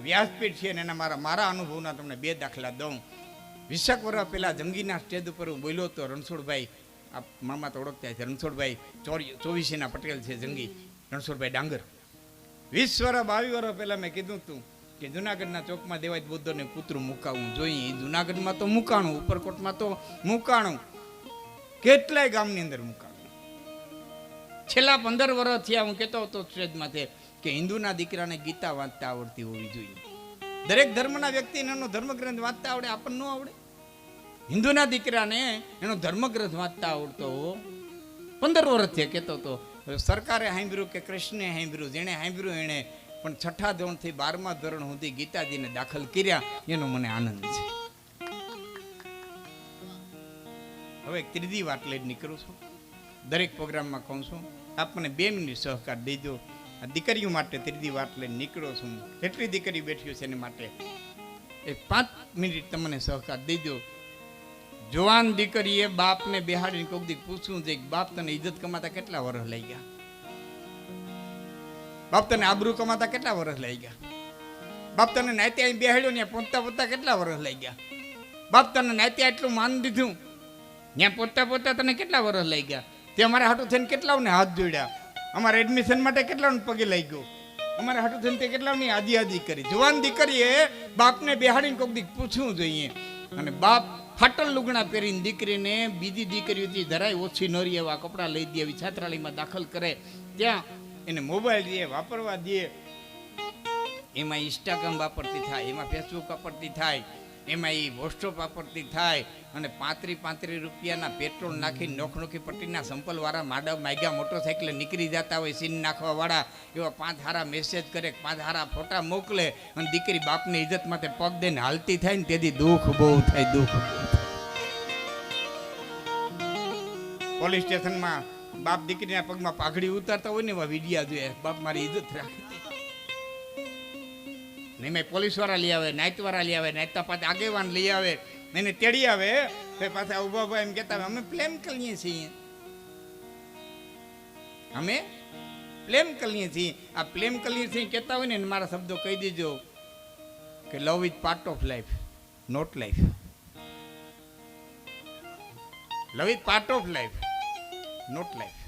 વ્યાસપીઠ છે ને એના મારા અનુભવના તમને 2 દાખલા દઉં. 20 વર્ષ પહેલા જંગીના સ્ટેજ ઉપર હું બોલ્યો હતો. રણછોડભાઈ, આ મામા તો ઓળખતા છે, રણછોડભાઈ 24ના પટેલ છે, જંગી રણછોડભાઈ ડાંગર. 20 વર્ષ 22 વર્ષ પહેલા મેં કીધું હતું કે જુનાગઢના ચોકમાં દેવાય બુદ્ધને પુતરું મુકાવું જોઈએ. જુનાગઢમાં તો મુકાણું, ઉપરકોટમાં તો મુકાણું, કેટલાય ગામની અંદર મુકાણું. છેલ્લા 15 વર્ષ થયા હું કહેતો હતો સ્ટેજમાંથી કે હિન્દુના દીકરાને ગીતા વાંચતા આવડતી હોવી જોઈએ. દરેક ધર્મના વ્યક્તિને એનો ધર્મગ્રંથ વાંચતા આવડે, આપણને ન આવડે? હિન્દુના દીકરાને એનો ધર્મગ્રંથ વાંચતા આવડતો 15 વર્ષથી કહેતો હતો. સરકારે સાંભળ્યું કે કૃષ્ણે સાંભળ્યું, જેણે સાંભળ્યું એણે, પણ 6ઠા ધોરણથી 12મા ધોરણ સુધી ગીતાજીને દાખલ કર્યા, એનો મને આનંદ છે. હવે એક ત્રીજી વાત લઈને નીકળું છું. દરેક પ્રોગ્રામમાં કહું છું, આપણને 2 મિનિટ સહકાર દેજો. આ દીકરીઓ માટે ત્રીજી વાત લઈને નીકળો છું. એટલી દીકરી બેઠી છે એને માટે એક 5 મિનિટ તમને સહકાર દેજો. જવાન દીકરીએ બાપને બેહાડીને કોક દી પૂછવું છે, બાપ તને ઇજ્જત કમાતા કેટલા વર્ષ લઈ ગયા? બાપ તને આબરૂ કમાતા કેટલા વર્ષ લઈ ગયા? બાપ તને નાત્યા અહીં બેહાડ્યો ને પહોંચતા પહોંચતા કેટલા વર્ષ લઈ ગયા? બાપ તને નાત્યા એટલું માન દીધું, ત્યાં પહોંચતા પહોંચતા તને કેટલા વર્ષ લઈ ગયા? તે અમારા હાટું થઈને કેટલાઓને હાથ જોડ્યા, અમારા એડમિશન માટે કેટલાઓને પગે લઈ ગયો, અમારા હાટું થઈને તે કેટલાઓની આદી કરી. જવાન દીકરીએ બાપને બેહાડીને કોક દી પૂછવું જોઈએ. અને બાપ ફાટલ લુગણા પહેરીને દીકરીને બીજી દીકરીઓથી જરાય ઓછી ન રહી એવા કપડાં લઈ દે, એવી છાત્રાલયમાં દાખલ કરે, ત્યાં એને મોબાઈલ દે, વાપરવા દે. એમાં ઇન્સ્ટાગ્રામ વાપરતી થાય, એમાં ફેસબુક વાપરતી થાય, એમાં એ વોટ્સઅપ વાપરતી થાય, અને 35 રૂપિયાના પેટ્રોલ નાખી નોખનોખી પટ્ટીના સંપલવાળા માગ્યા મોટરસાઇકલે નીકળી જતા હોય, સીન નાખવા વાળા એવા 5 હારા મેસેજ કરે, 5 હારા ફોટા મોકલે, અને દીકરી બાપની ઇજ્જત માટે પગ દઈને હાલતી થાય ને તેથી દુઃખ બહુ થાય, દુઃખ. પોલીસ સ્ટેશનમાં બાપ દીકરીના પગમાં પાઘડી ઉતારતા હોય ને એવા વિડિયા જોઈએ. બાપ મારી ઇજ્જત રાખી નહીં, મેં પોલીસ વાળા લઈ આવે, નાઇટ વાળા લઈ આવે, નાઇટના પાછા આગેવાન લઈ આવે, એને તેડી આવે, પાછા ઉભા ઉભા એમ કહેતા અમે પ્રેમ કરીએ છીએ, અમે પ્રેમ કરીએ છીએ. આ પ્રેમ કરીએ છીએ કહેતા હોય ને મારા શબ્દો કહી દેજો કે love is part of life, not life. Love is part of life, not life.